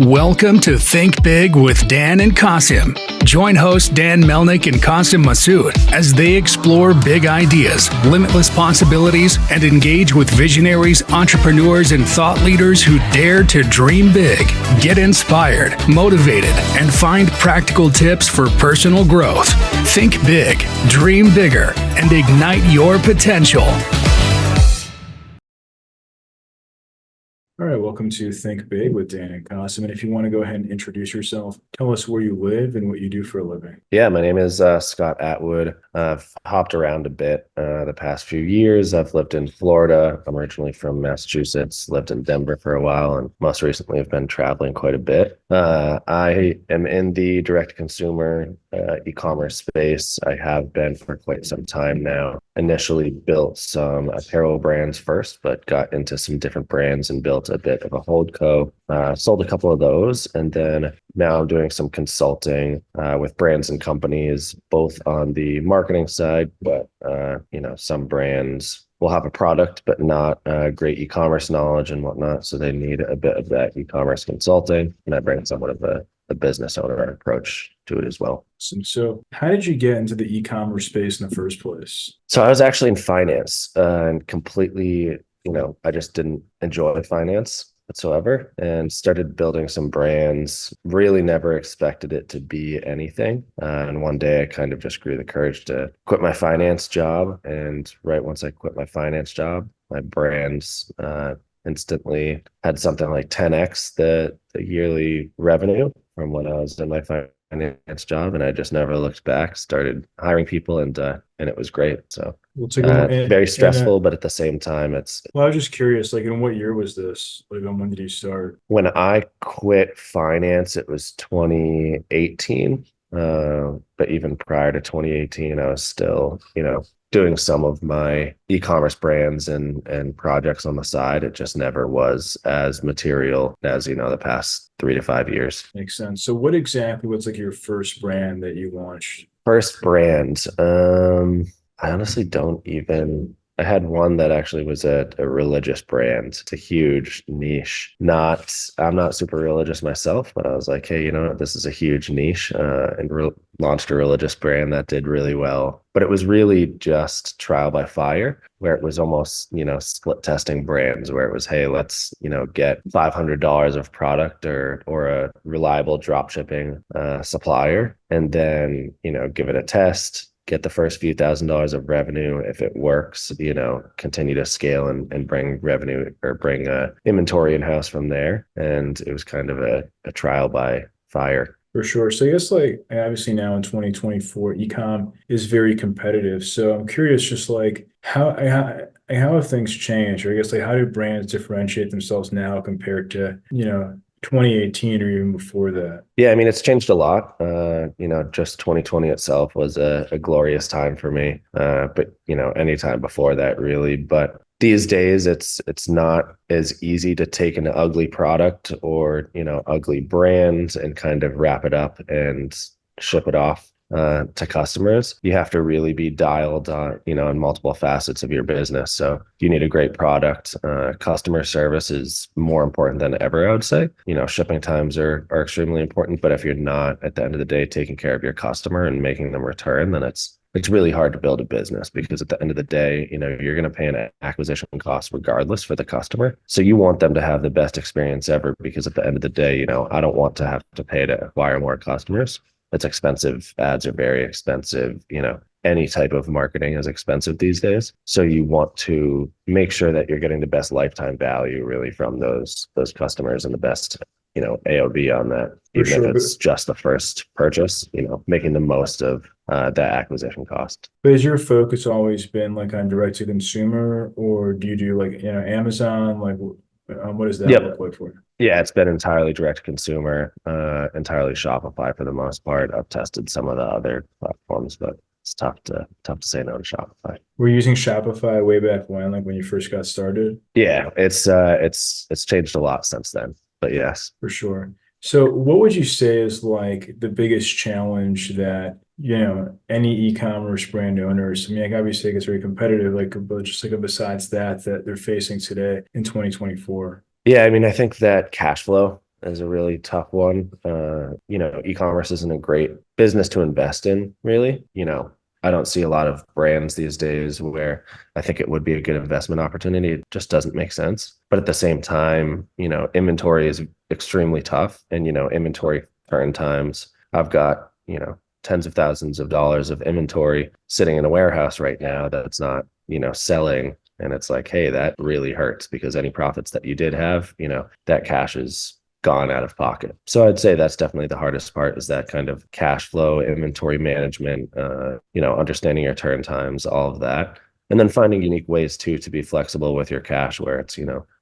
Welcome to Think Big with Dan and Qasim. Join hosts Dan Melnick and Qasim Masood as they explore big ideas, limitless possibilities, and engage with visionaries, entrepreneurs, and thought leaders who dare to dream big, get inspired, motivated, and find practical tips for personal growth. Think big, dream bigger, and ignite your potential. All right, welcome to Think Big with Dan and Qasim. And if you want to go ahead and introduce yourself, tell us where you live and what you do for a living. Yeah, my name is Scott Atwood. I've hopped around a bit the past few years. I've lived in Florida. I'm originally from Massachusetts, lived in Denver for a while, and most recently I've been traveling quite a bit. I am in the direct-to-consumer e-commerce space. I have been for quite some time now. Initially built some apparel brands first, but got into some different brands and built a bit of a holdco. Sold a couple of those, and then now I'm doing some consulting with brands and companies, both on the marketing side, but some brands will have a product but not great e-commerce knowledge and whatnot, so they need a bit of that e-commerce consulting, and I bring somewhat of a business owner approach to it as well. So how did you get into the e-commerce space in the first place? So I was actually in finance and completely, I just didn't enjoy finance whatsoever and started building some brands. Really never expected it to be anything. And one day I kind of just grew the courage to quit my finance job. And right once I quit my finance job, my brands instantly had something like 10x the yearly revenue from when I was in my finance job, and I just never looked back. Started hiring people, and it was great. So very stressful, but at the same time, it's. Well, I was just curious, like, in what year was this? Like, when did you start? When I quit finance, it was 2018. But even prior to 2018, I was still, doing some of my e-commerce brands and projects on the side. It just never was as material as, the past 3 to 5 years. Makes sense. So what's like your first brand that you launched? First brand. I honestly don't even. I had one that actually was a religious brand. It's a huge niche. I'm not super religious myself, but I was like, hey, this is a huge niche, and launched a religious brand that did really well. But it was really just trial by fire, where it was almost, split testing brands, where it was, hey, let's, get $500 of product or a reliable drop shipping supplier, and then, give it a test. Get the first few $1,000s of revenue. If it works, continue to scale and bring revenue or bring inventory in-house from there. And it was kind of a trial by fire. For sure. So I guess, like, obviously now in 2024, e-com is very competitive. So I'm curious, just like how have things changed? Or I guess, like, how do brands differentiate themselves now compared to, 2018 or even before that? Yeah, I mean, it's changed a lot. Just 2020 itself was a glorious time for me. But any time before that, really. But these days, it's not as easy to take an ugly product or ugly brand and kind of wrap it up and ship it off to customers. You have to really be dialed on, in multiple facets of your business. So you need a great product. Customer service is more important than ever, I would say. Shipping times are extremely important, but if you're not, at the end of the day, taking care of your customer and making them return, then it's really hard to build a business, because at the end of the day, you're going to pay an acquisition cost regardless for the customer. So you want them to have the best experience ever, because at the end of the day, I don't want to have to pay to acquire more customers. It's expensive. Ads are very expensive. Any type of marketing is expensive these days. So you want to make sure that you're getting the best lifetime value really from those customers and the best, AOV on that, even if it's just the first purchase, making the most of that acquisition cost. But has your focus always been like on direct to consumer, or do you do like, Amazon? Like, what does that look like for you? Yeah, it's been entirely direct to consumer, entirely Shopify for the most part. I've tested some of the other platforms, but it's tough to say no to Shopify. Were you using Shopify way back when, like when you first got started? Yeah, it's changed a lot since then, but yes. For sure. So what would you say is like the biggest challenge that, any e-commerce brand owners, like obviously it gets very competitive, but just like besides that they're facing today in 2024? Yeah, I mean, I think that cash flow is a really tough one. E-commerce isn't a great business to invest in, really. I don't see a lot of brands these days where I think it would be a good investment opportunity. It just doesn't make sense. But at the same time, inventory is extremely tough, and, inventory turn times. I've got, tens of thousands of dollars of inventory sitting in a warehouse right now that's not, selling. And it's like, hey, that really hurts, because any profits that you did have, that cash is gone out of pocket. So I'd say that's definitely the hardest part, is that kind of cash flow, inventory management, understanding your turn times, all of that. And then finding unique ways too to be flexible with your cash, where it's,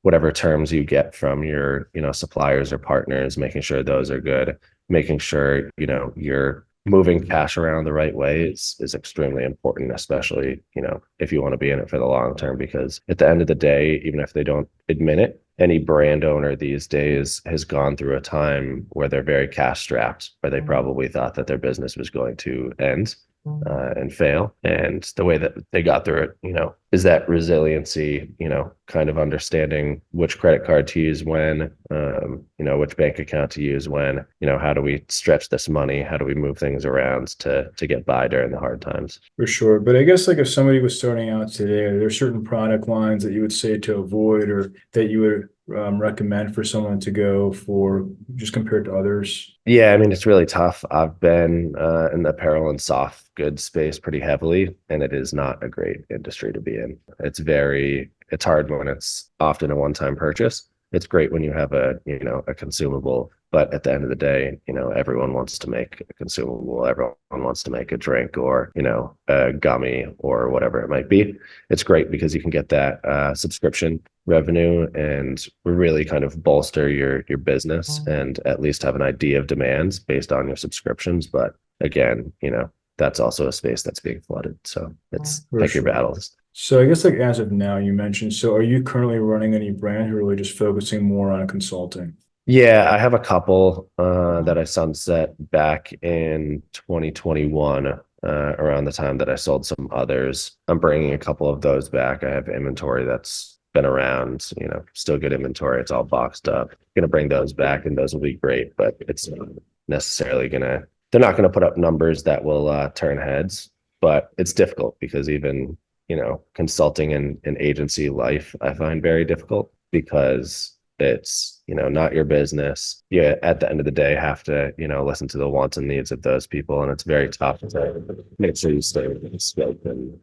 whatever terms you get from your, suppliers or partners, making sure those are good, making sure, you're moving cash around the right way is extremely important, especially, if you want to be in it for the long term, because at the end of the day, even if they don't admit it, any brand owner these days has gone through a time where they're very cash strapped, where they probably thought that their business was going to end and fail. And the way that they got through it, is that resiliency, kind of understanding which credit card to use when, which bank account to use when, how do we stretch this money? How do we move things around to get by during the hard times? For sure. But I guess like if somebody was starting out today, are there certain product lines that you would say to avoid, or that you would recommend for someone to go for, just compared to others? Yeah, I mean, it's really tough. I've been in the apparel and soft goods space pretty heavily, and it is not a great industry to be in. It's hard when it's often a one-time purchase. It's great when you have a consumable, but at the end of the day, everyone wants to make a consumable. Everyone wants to make a drink, or, a gummy, or whatever it might be. It's great because you can get that subscription revenue and really kind of bolster your business, and at least have an idea of demands based on your subscriptions. But again, that's also a space that's being flooded. So it's pick your battles. So I guess like as of now, you mentioned, so are you currently running any brand, or really just focusing more on consulting? Yeah, I have a couple that I sunset back in 2021, around the time that I sold some others. I'm bringing a couple of those back. I have inventory that's been around, still good inventory. It's all boxed up. Going to bring those back, and those will be great, but it's not necessarily they're not going to put up numbers that will turn heads. But it's difficult, because even, consulting and agency life, I find very difficult, because it's, not your business. You, at the end of the day, have to, listen to the wants and needs of those people. And it's very tough to make sure you stay within the scope, and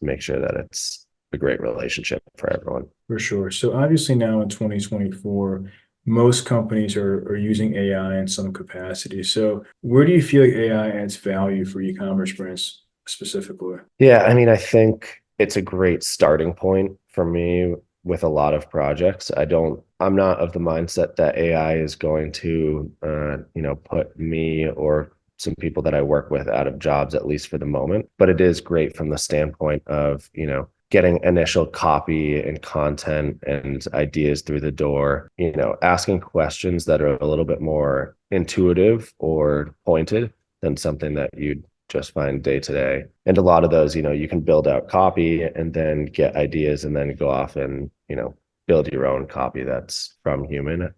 make sure that it's a great relationship for everyone. For sure. So obviously now in 2024, most companies are using AI in some capacity. So where do you feel like AI adds value for e-commerce brands specifically? Yeah, I mean, I think it's a great starting point for me with a lot of projects. I'm not of the mindset that AI is going to, put me or some people that I work with out of jobs, at least for the moment. But it is great from the standpoint of, getting initial copy and content and ideas through the door, asking questions that are a little bit more intuitive or pointed than something that you'd just find day to day. And a lot of those, you can build out copy and then get ideas, and then go off and, build your own copy that's from human.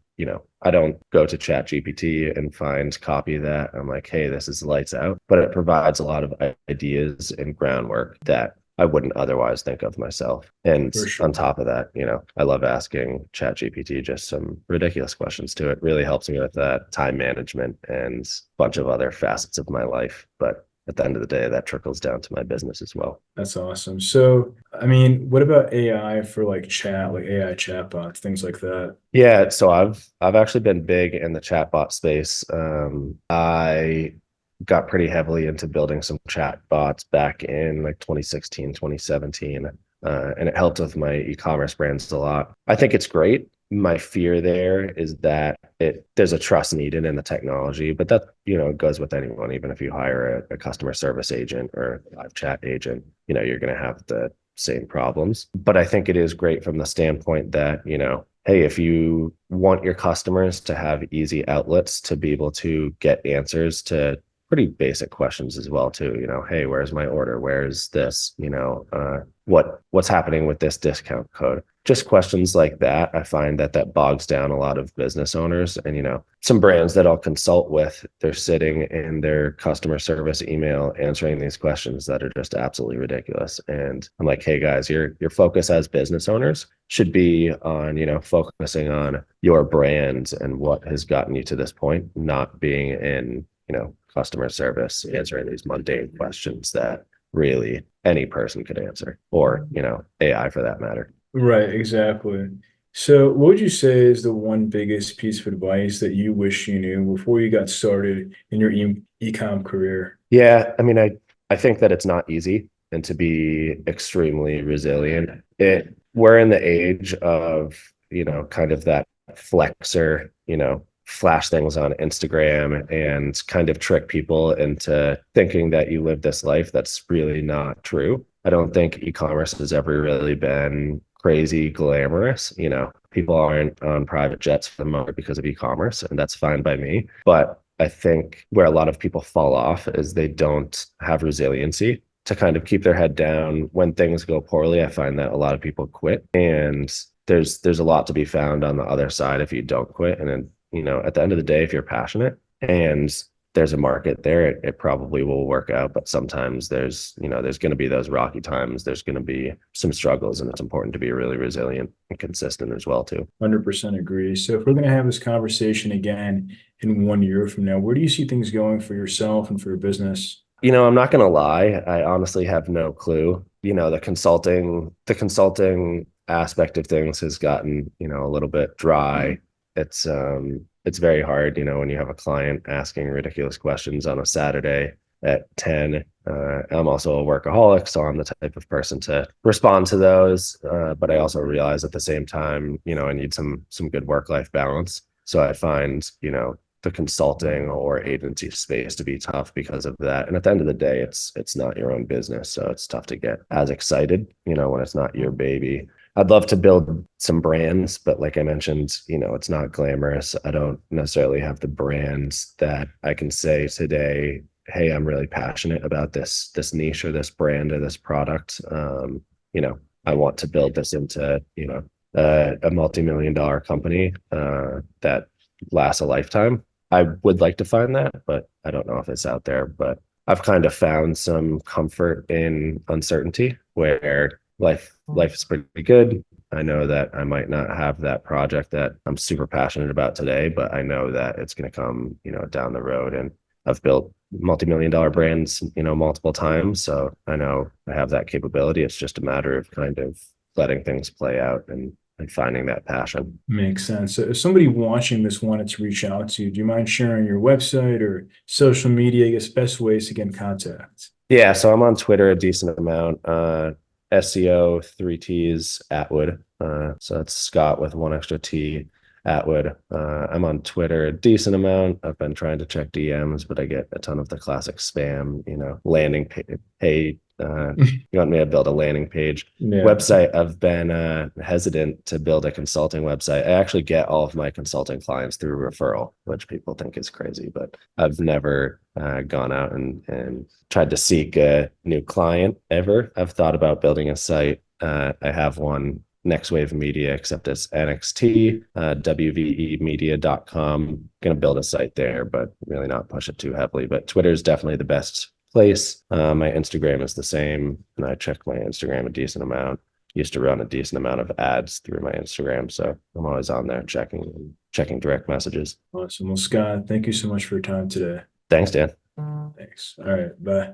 I don't go to ChatGPT and find copy that I'm like, hey, this is lights out, but it provides a lot of ideas and groundwork that I wouldn't otherwise think of myself. And on top of that, I love asking ChatGPT just some ridiculous questions to it. Really helps me with that time management and a bunch of other facets of my life. But at the end of the day, that trickles down to my business as well. That's awesome. So, I mean, what about AI for like AI chatbots, things like that? Yeah, so I've actually been big in the chatbot space. I got pretty heavily into building some chat bots back in like 2016, 2017. And it helped with my e-commerce brands a lot. I think it's great. My fear there is that there's a trust needed in the technology, but that, goes with anyone. Even if you hire a customer service agent or a live chat agent, you're going to have the same problems. But I think it is great from the standpoint that, hey, if you want your customers to have easy outlets to be able to get answers to pretty basic questions as well too. Hey, where's my order? Where's this? What's happening with this discount code? Just questions like that. I find that bogs down a lot of business owners, and some brands that I'll consult with, they're sitting in their customer service email answering these questions that are just absolutely ridiculous. And I'm like, hey guys, your focus as business owners should be on focusing on your brand and what has gotten you to this point, not being in customer service answering these mundane questions that really any person could answer, or AI for that matter. Right, exactly. So, what would you say is the one biggest piece of advice that you wish you knew before you got started in your e-com career? Yeah, I mean, I think that it's not easy, and to be extremely resilient. We're in the age of, kind of that flexer, flash things on Instagram and kind of trick people into thinking that you live this life. That's really not true. I don't think e-commerce has ever really been crazy glamorous. People aren't on private jets for the moment because of e-commerce, and that's fine by me. But I think where a lot of people fall off is they don't have resiliency to kind of keep their head down when things go poorly. I find that a lot of people quit, and there's a lot to be found on the other side if you don't quit. And then, at the end of the day, if you're passionate and there's a market there, it probably will work out. But sometimes there's going to be those rocky times. There's going to be some struggles, and it's important to be really resilient and consistent as well too. 100% agree. So, if we're going to have this conversation again in 1 year from now, where do you see things going for yourself and for your business? I'm not going to lie. I honestly have no clue. The consulting aspect of things has gotten, a little bit dry. It's very hard, when you have a client asking ridiculous questions on a Saturday at 10. I'm also a workaholic, so I'm the type of person to respond to those. But I also realize at the same time, I need some good work-life balance. So I find, the consulting or agency space to be tough because of that. And at the end of the day, it's not your own business, so it's tough to get as excited, when it's not your baby. I'd love to build some brands, but like I mentioned, it's not glamorous. I don't necessarily have the brands that I can say today, hey, I'm really passionate about this niche or this brand or this product. I want to build this into, a multi-million-dollar company that lasts a lifetime. I would like to find that, but I don't know if it's out there. But I've kind of found some comfort in uncertainty where life is pretty good. I know that I might not have that project that I'm super passionate about today, but I know that it's going to come, down the road. And I've built multi-million-dollar brands, multiple times. So I know I have that capability. It's just a matter of kind of letting things play out and finding that passion. Makes sense. So if somebody watching this wanted to reach out to you, do you mind sharing your website or social media, I guess, best ways to get in contact? Yeah, so I'm on Twitter a decent amount. SEO 3Ts Atwood. So it's Scott with one extra T Atwood. I'm on Twitter a decent amount. I've been trying to check DMs, but I get a ton of the classic spam, landing page. Hey, you want me to build a landing page? Yeah. Website, I've been hesitant to build a consulting website. I actually get all of my consulting clients through referral, which people think is crazy, but I've never gone out and tried to seek a new client ever. I've thought about building a site. I have one, Next Wave Media, except it's NXT, WVEmedia.com. Going to build a site there, but really not push it too heavily. But Twitter is definitely the best place. My Instagram is the same, and I check my Instagram a decent amount. Used to run a decent amount of ads through my Instagram, so I'm always on there checking direct messages. Awesome. Well, Scott, thank you so much for your time today. Thanks, Dan. Thanks. All right. Bye.